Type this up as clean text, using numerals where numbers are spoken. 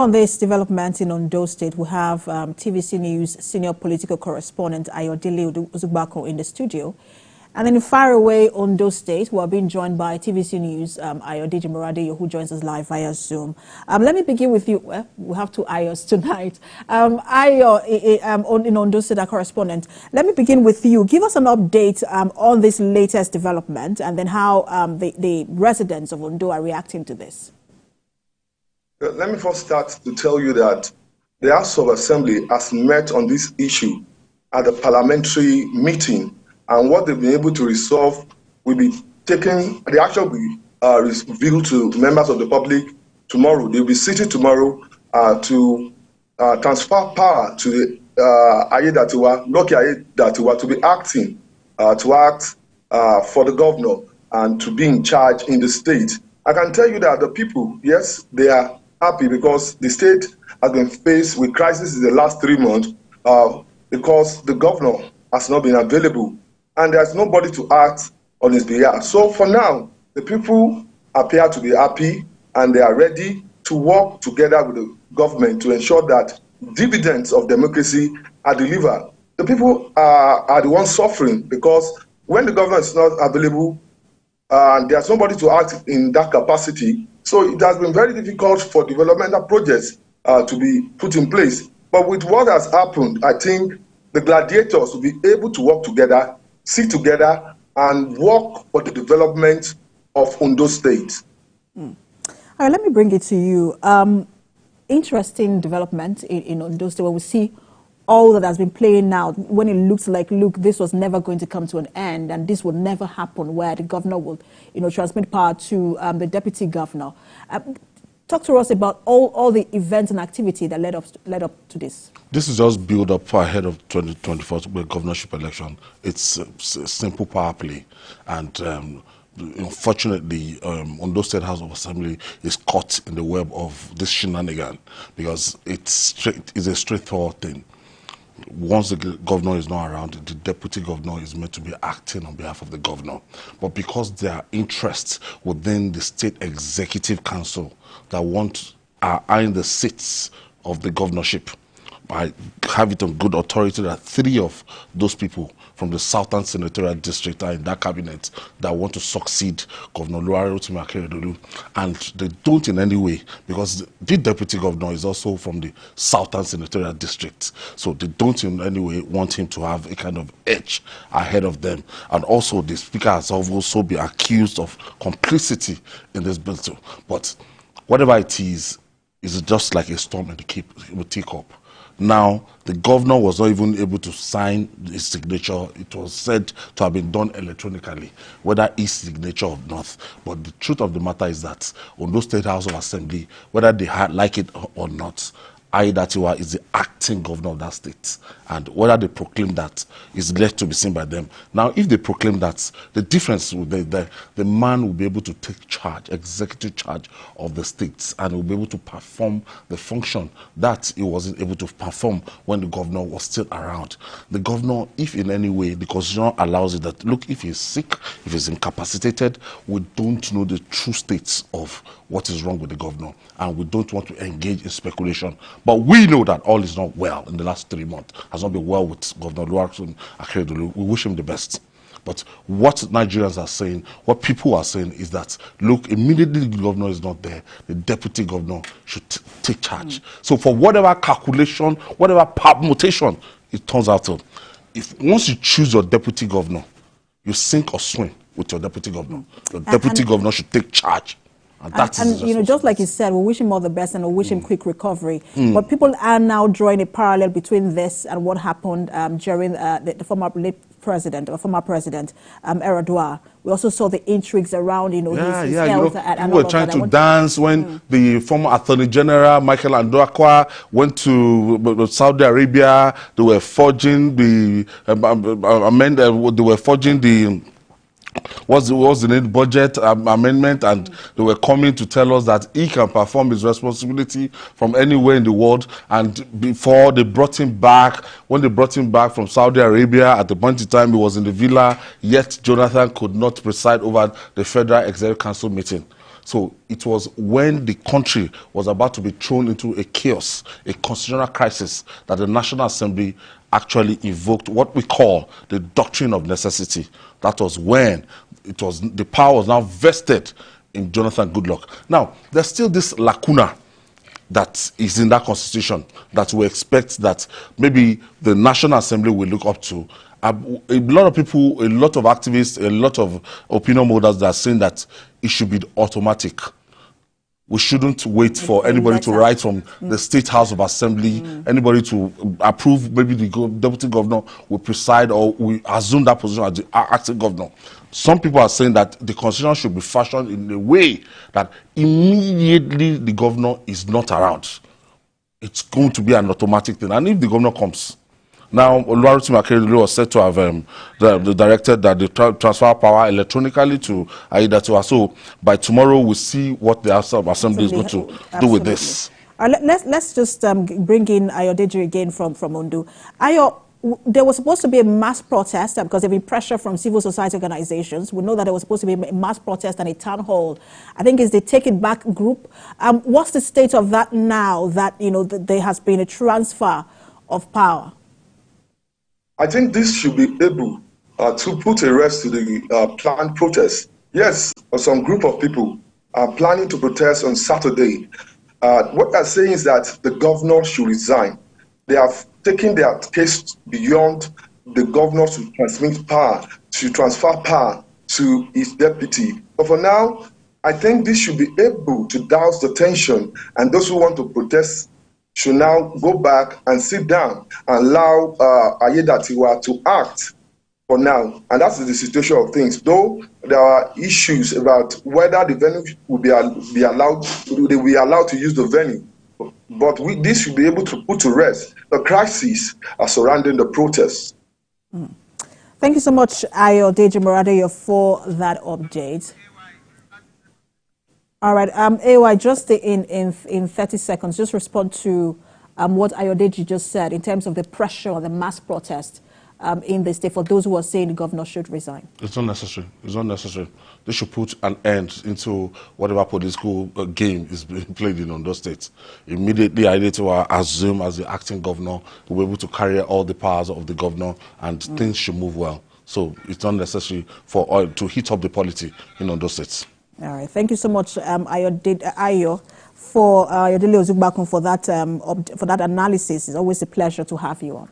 On this development in Ondo State, we have TVC News senior political correspondent Aiyedatiwa in the studio. And then in faraway Ondo State, we are being joined by TVC News Aiyedatiwa, who joins us live via Zoom. Let me begin with you. Well, we have two Ayos tonight. In Ondo State, our correspondent. Let me begin with you. Give us an update on this latest development and then how the residents of Ondo are reacting to this. Let me first start to tell you that the House of Assembly has met on this issue at the parliamentary meeting, and what they've been able to resolve will be taken, the action will be revealed to members of the public tomorrow. They'll be sitting tomorrow to transfer power to the Lucky Aiyedatiwa to be acting, to act for the governor and to be in charge in the state. I can tell you that the people, yes, they are happy because the state has been faced with crisis in the last 3 months because the governor has not been available and there's nobody to act on his behalf. So for now, the people appear to be happy and they are ready to work together with the government to ensure that dividends of democracy are delivered. The people are the ones suffering because when the government is not available, there's nobody to act in that capacity. So it has been very difficult for developmental projects to be put in place. But with what has happened, I think the gladiators will be able to work together, sit together, and work for the development of Ondo State. All right, let me bring it to you. Interesting development in Ondo State where we see all that has been playing out when it looks like, look, this was never going to come to an end and this would never happen where the governor will, transmit power to the deputy governor. Talk to us about all the events and activity that led up to this. This is just build up ahead of 2024 governorship election. It's a simple power play. And unfortunately, Ondo State House of Assembly is caught in the web of this shenanigan because it's a straightforward thing. Once the governor is not around, the deputy governor is meant to be acting on behalf of the governor. But because there are interests within the state executive council that are eyeing the seats of the governorship, I have it on good authority that 3 of those people from the Southern Senatorial District are in that cabinet that want to succeed Governor Rotimi Akeredolu, and they don't in any way, because the deputy governor is also from the Southern Senatorial District, so they don't in any way want him to have a kind of edge ahead of them. And also the speaker has also been accused of complicity in this bill. But whatever it is just like a storm in the teacup. Now, the governor was not even able to sign his signature. It was said to have been done electronically, whether his signature or not. But the truth of the matter is that Ondo State House of Assembly, whether they like it or not, Aiyedatiwa is the acting governor of that state. And whether they proclaim that is left to be seen by them. Now, if they proclaim that, the difference will be that the man will be able to take charge, executive charge of the states, and will be able to perform the function that he wasn't able to perform when the governor was still around. The governor, if in any way the constitution allows it that, look, if he's sick, if he's incapacitated, we don't know the true states of what is wrong with the governor, and we don't want to engage in speculation. But we know that all is not well in the last 3 months. Has not been well with Governor Olatunde Akeredolu. We wish him the best. But what Nigerians are saying, what people are saying is that, look, immediately the governor is not there, the deputy governor should take charge. So for whatever calculation, whatever permutation it turns out to, once you choose your deputy governor, you sink or swim with your deputy governor. Your deputy governor should take charge. And just like you said, we wish him all the best and we wish him quick recovery. But people are now drawing a parallel between this and what happened during the former president, Aiyedatiwa. We also saw the intrigues around, his health. People were trying to dance when the former Attorney General, Michael Andoakwa, went to Saudi Arabia. They were forging the what's the name, budget amendment, and they were coming to tell us that he can perform his responsibility from anywhere in the world. And before they brought him back, when they brought him back from Saudi Arabia, at the point in time he was in the villa, yet Jonathan could not preside over the Federal Executive Council meeting. So it was when the country was about to be thrown into a chaos, a constitutional crisis, that the National Assembly actually invoked what we call the doctrine of necessity. That was when the power was now vested in Jonathan Goodluck. Now, there's still this lacuna that is in that constitution that we expect that maybe the National Assembly will look up to. A lot of people, a lot of activists, a lot of opinion holders that are saying that it should be automatic. We shouldn't wait for anybody to write from the State House of Assembly, anybody to approve. Maybe the deputy governor will preside, or we assume that position as the acting governor. Some people are saying that the constitution should be fashioned in a way that immediately the governor is not around, it's going to be an automatic thing. And if the governor comes, now Rotimi Akeredolu was said to have directed that they transfer power electronically to Aiyedatiwa. So by tomorrow we'll see what the House of Assembly is going to do with this. Let's just bring in Aiyedatiwa again from Ondo. Ayo, there was supposed to be a mass protest because there had been pressure from civil society organizations. We know that there was supposed to be a mass protest and a town hall. I think it's the Take It Back group. What's the state of that now that, there has been a transfer of power? I think this should be able to put a rest to the planned protest. Yes, some group of people are planning to protest on Saturday. What they're saying is that the governor should resign. They have taken their case beyond the governor to transfer power to his deputy. But for now, I think this should be able to douse the tension, and those who want to protest should now go back and sit down and allow Aiyedatiwa to act for now. And that's the situation of things. Though there are issues about whether the venue will be allowed to use the venue. But this should be able to put to rest the crises surrounding the protests. Thank you so much, Aiyedatiwa, for that update. All right, AY, just in 30 seconds, just respond to what Aiyedatiwa just said in terms of the pressure on the mass protest in the state for those who are saying the governor should resign. It's not necessary. It's not necessary. They should put an end into whatever political game is being played in Ondo State. Immediately, Aiyedatiwa assume as the acting governor, will be able to carry all the powers of the governor, and things should move well. So it's not necessary to heat up the polity in Ondo State. All right. Thank you so much, Ayo, for Aiyedatiwa Ozugbakun for that analysis. It's always a pleasure to have you on.